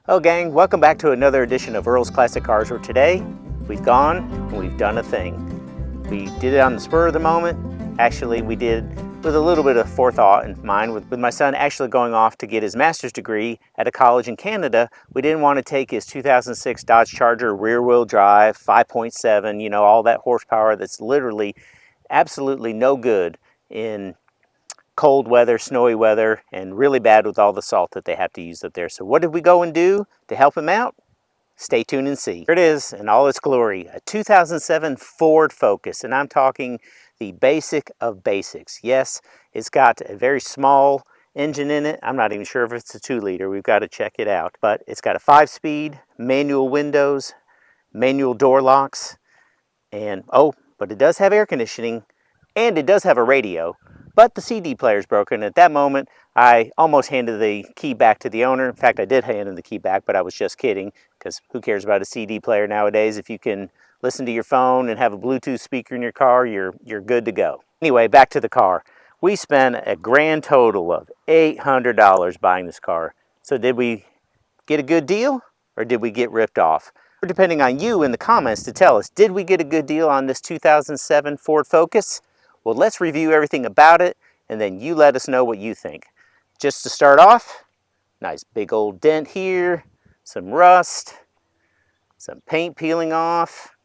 Hello gang, welcome back to another edition of Earl's Classic Cars, where today we've gone and we've done a thing. We did it on the spur of the moment. Actually, we did with a little bit of forethought in mind. With my son actually going off to get his master's degree at a college in Canada, we didn't want to take his 2006 Dodge Charger rear-wheel drive, 5.7, you know, all that horsepower that's literally absolutely no good in cold weather, snowy weather, and really bad with all the salt that they have to use up there. So what did we go and do to help him out? Stay tuned and see. Here it is in all its glory, a 2007 Ford Focus, and I'm talking the basic of basics. Yes, it's got a very small engine in it. I'm not even sure if it's a 2-liter. We've got to check it out. But it's got a 5-speed, manual windows, manual door locks, and but it does have air conditioning, and it does have a radio. But the CD player is broken. At that moment, I almost handed the key back to the owner. In fact, I did hand him the key back, but I was just kidding, because who cares about a CD player nowadays? If you can listen to your phone and have a Bluetooth speaker in your car, you're good to go. Anyway, back to the car. We spent a grand total of $800 buying this car. So did we get a good deal, or did we get ripped off? We're depending on you in the comments to tell us, did we get a good deal on this 2007 Ford Focus? Well, let's review everything about it, and then you let us know what you think. Just to start off, nice big old dent here, some rust, some paint peeling off,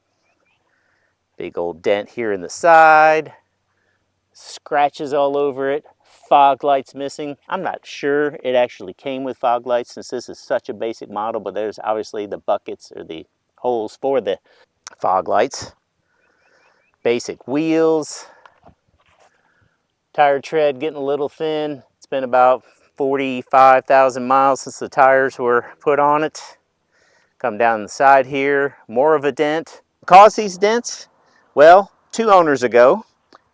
big old dent here in the side, scratches all over it, fog lights missing. I'm not sure it actually came with fog lights since this is such a basic model, but there's obviously the buckets or the holes for the fog lights. Basic wheels. Tire tread getting a little thin. It's been about 45,000 miles since the tires were put on it. Come down the side here, more of a dent. Cause these dents? Well, 2 owners ago,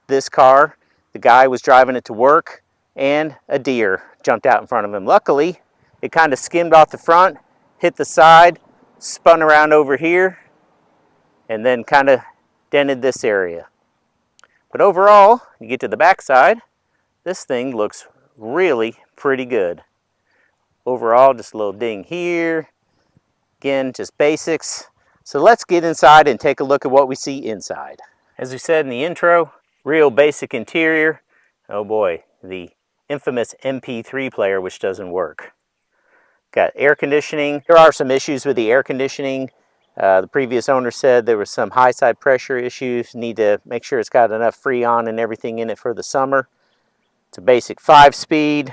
this car, the guy was driving it to work and a deer jumped out in front of him. Luckily, it kind of skimmed off the front, hit the side, spun around over here, and then kind of dented this area. But overall, you get to the back side, this thing looks really pretty good. Overall, just a little ding here. Again, just basics. So let's get inside and take a look at what we see inside. As we said in the intro, real basic interior. Oh boy, the infamous MP3 player, which doesn't work. Got air conditioning. There are some issues with the air conditioning. The previous owner said there was some high side pressure issues. Need to make sure it's got enough Freon and everything in it for the summer. It's a basic 5-speed,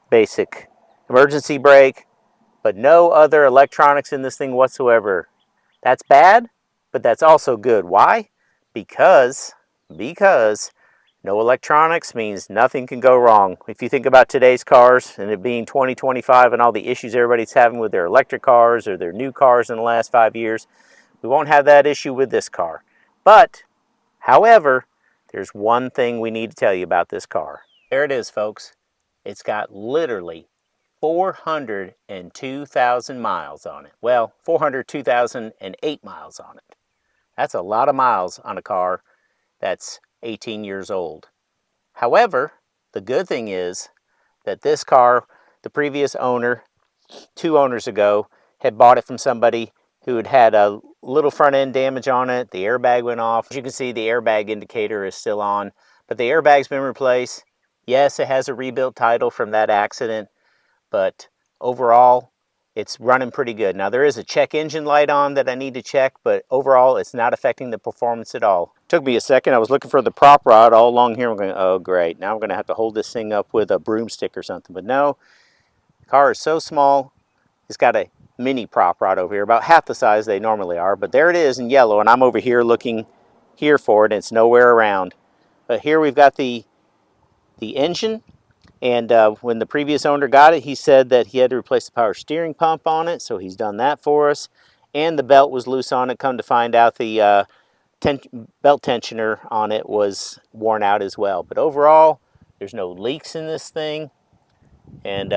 basic emergency brake, but no other electronics in this thing whatsoever. That's bad, but that's also good. Why? Because no electronics means nothing can go wrong. If you think about today's cars and it being 2025 and all the issues everybody's having with their electric cars or their new cars in the last 5 years, we won't have that issue with this car. But, however, there's one thing we need to tell you about this car. There it is, folks. It's got literally 402,000 miles on it. Well, 402,008 miles on it. That's a lot of miles on a car that's 18 years old. However, the good thing is that this car, the previous owner, 2 owners ago, had bought it from somebody who had had a little front end damage on it. The airbag went off. As you can see, the airbag indicator is still on, but the airbag's been replaced. Yes, it has a rebuilt title from that accident, but overall, it's running pretty good. Now, there is a check engine light on that I need to check, but overall, it's not affecting the performance at all. Took me a second. I was looking for the prop rod all along here. I'm going, oh, great. Now I'm going to have to hold this thing up with a broomstick or something. But no, the car is so small. It's got a mini prop rod over here, about half the size they normally are. But there it is in yellow, and I'm over here looking here for it, and it's nowhere around. But here we've got the engine. And when the previous owner got it, he said that he had to replace the power steering pump on it, so he's done that for us. And the belt was loose on it. Come to find out, the belt tensioner on it was worn out as well. But overall, there's no leaks in this thing. And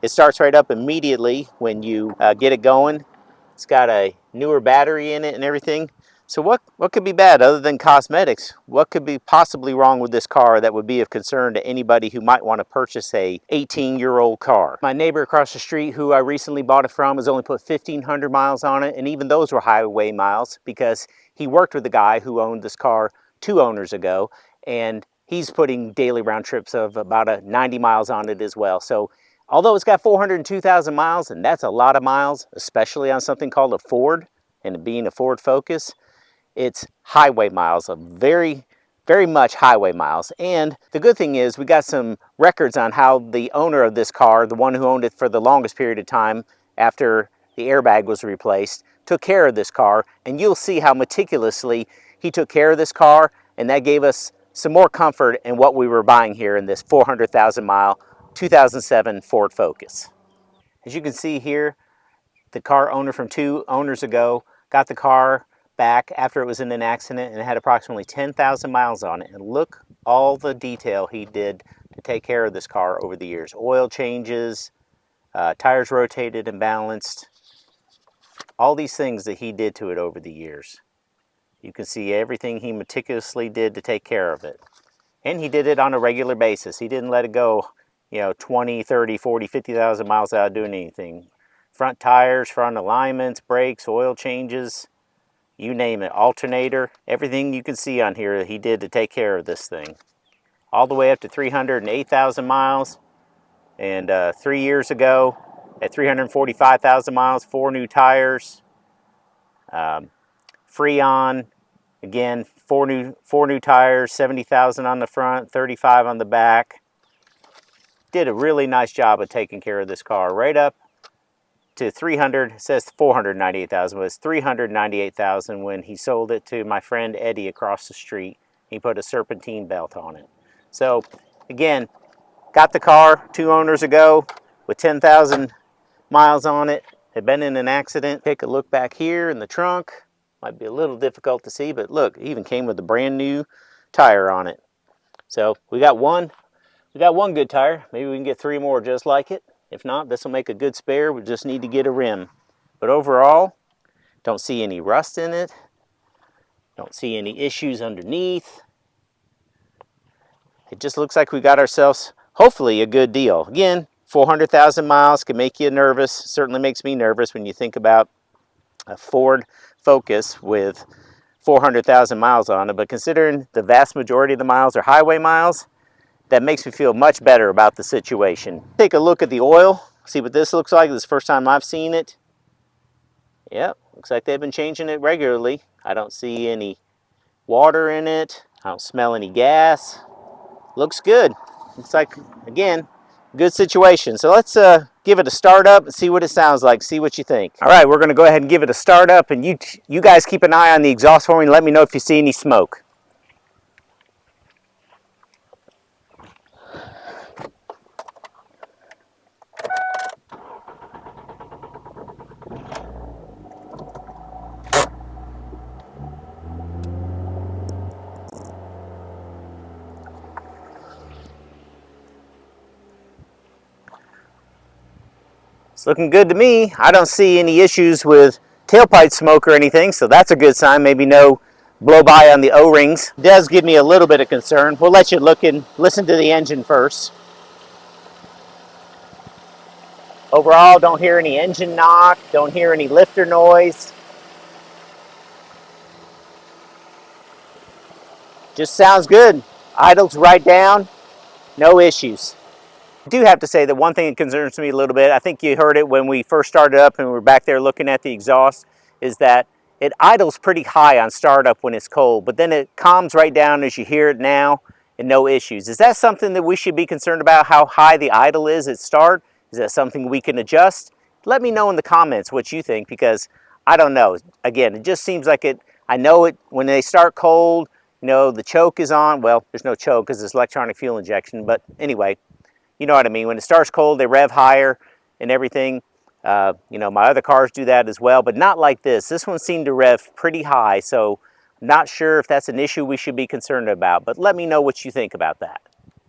it starts right up immediately when you get it going. It's got a newer battery in it and everything. So what could be bad other than cosmetics? What could be possibly wrong with this car that would be of concern to anybody who might want to purchase a 18-year-old car? My neighbor across the street who I recently bought it from has only put 1,500 miles on it, and even those were highway miles because he worked with the guy who owned this car 2 owners ago, and he's putting daily round trips of about 90 miles on it as well. So although it's got 402,000 miles, and that's a lot of miles, especially on something called a Ford, and being a Ford Focus, it's highway miles, very much highway miles. And the good thing is we got some records on how the owner of this car, the one who owned it for the longest period of time after the airbag was replaced, took care of this car. And you'll see how meticulously he took care of this car, and that gave us some more comfort in what we were buying here in this 400,000 mile 2007 Ford Focus. As you can see here, the car owner from 2 owners ago got the car back after it was in an accident, and it had approximately 10,000 miles on it. And look all the detail he did to take care of this car over the years. Oil changes, tires rotated and balanced, all these things that he did to it over the years. You can see everything he meticulously did to take care of it. And he did it on a regular basis. He didn't let it go, 20, 30, 40, 50,000 miles without doing anything. Front tires, front alignments, brakes, oil changes, you name it, alternator, everything you can see on here he did to take care of this thing. All the way up to 308,000 miles. And 3 years ago, at 345,000 miles, 4 new tires. Freon, again, four new tires, 70,000 on the front, 35 on the back. Did a really nice job of taking care of this car right up to 300, it says 498,000, but it's 398,000 when he sold it to my friend Eddie across the street. He put a serpentine belt on it. So again, got the car 2 owners ago with 10,000 miles on it. Had been in an accident. Take a look back here in the trunk. Might be a little difficult to see, but look, it even came with a brand new tire on it. So we got one good tire. Maybe we can get 3 more just like it. If not, this will make a good spare. We just need to get a rim. But overall, don't see any rust in it. Don't see any issues underneath. It just looks like we got ourselves, hopefully, a good deal. Again, 400,000 miles can make you nervous. Certainly makes me nervous when you think about a Ford Focus with 400,000 miles on it. But considering the vast majority of the miles are highway miles, that makes me feel much better about the situation. Take a look at the oil, see what this looks like. This is the first time I've seen it. Yep, looks like they've been changing it regularly. I don't see any water in it. I don't smell any gas. Looks good. Looks like, again, good situation. So let's give it a start up and see what it sounds like, see what you think. All right, we're gonna go ahead and give it a start up, and you guys keep an eye on the exhaust for me and let me know if you see any smoke. It's looking good to me. I don't see any issues with tailpipe smoke or anything, so that's a good sign. Maybe no blow by on the O-rings. It does give me a little bit of concern. We'll let you look and listen to the engine first. Overall, don't hear any engine knock, don't hear any lifter noise. Just sounds good. Idles right down, no issues. I do have to say that one thing that concerns me a little bit, I think you heard it when we first started up and we were back there looking at the exhaust, is that it idles pretty high on startup when it's cold, but then it calms right down as you hear it now and no issues. Is that something that we should be concerned about, how high the idle is at start? Is that something we can adjust? Let me know in the comments what you think, because I don't know. Again, it just seems like it, I know it when they start cold, the choke is on. Well, there's no choke because it's electronic fuel injection, but anyway, you know what I mean. When it starts cold, they rev higher and everything. My other cars do that as well, but not like this. This one seemed to rev pretty high, so not sure if that's an issue we should be concerned about, but let me know what you think about that.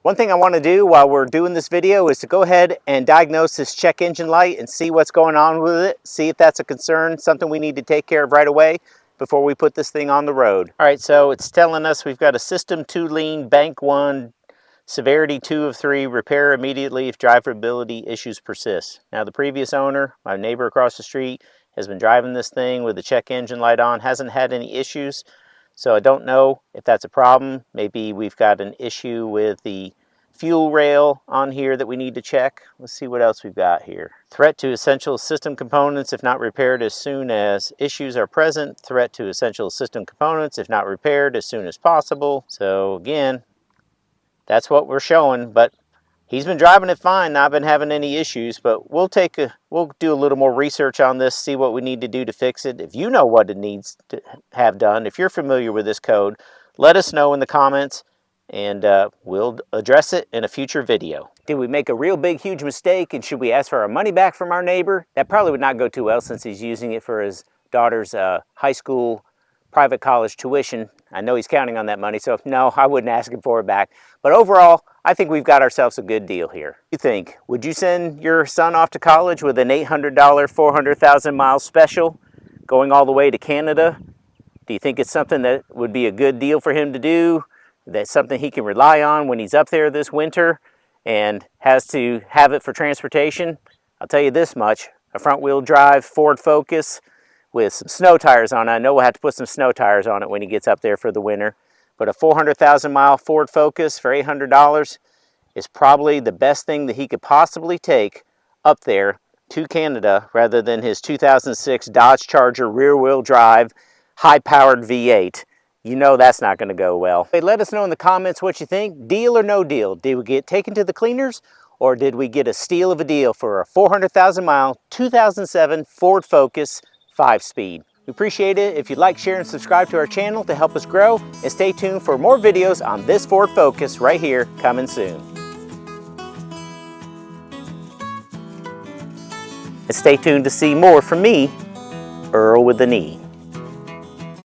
One thing I want to do while we're doing this video is to go ahead and diagnose this check engine light and see what's going on with it, see if that's a concern, something we need to take care of right away. before we put this thing on the road. All right, so it's telling us we've got a System 2 lean, Bank 1, Severity 2 of 3, repair immediately if drivability issues persist. Now the previous owner, my neighbor across the street, has been driving this thing with the check engine light on, hasn't had any issues. So I don't know if that's a problem. Maybe we've got an issue with the fuel rail on here that we need to check. Let's see what else we've got here. Threat to essential system components if not repaired as soon as issues are present. Threat to essential system components if not repaired as soon as possible. So again, that's what we're showing, but he's been driving it fine, not been having any issues, but we'll do a little more research on this, see what we need to do to fix it. If you know what it needs to have done, if you're familiar with this code, let us know in the comments, and we'll address it in a future video. Did we make a real big, huge mistake, and should we ask for our money back from our neighbor? That probably would not go too well since he's using it for his daughter's high school private college tuition. I know he's counting on that money, so no, I wouldn't ask him for it back. But overall, I think we've got ourselves a good deal here. What do you think? Would you send your son off to college with an $800, 400,000 mile special going all the way to Canada? Do you think it's something that would be a good deal for him to do? That's something he can rely on when he's up there this winter and has to have it for transportation? I'll tell you this much, a front wheel drive Ford Focus with some snow tires on it. I know we'll have to put some snow tires on it when he gets up there for the winter. But a 400,000 mile Ford Focus for $800 is probably the best thing that he could possibly take up there to Canada rather than his 2006 Dodge Charger rear wheel drive high powered V8. You know that's not going to go well. Hey, let us know in the comments what you think. Deal or no deal? Did we get taken to the cleaners, or did we get a steal of a deal for a 400,000 mile 2007 Ford Focus 5-speed? We appreciate it if you'd like, share, and subscribe to our channel to help us grow, and stay tuned for more videos on this Ford Focus right here, coming soon. And stay tuned to see more from me, Earl with an E.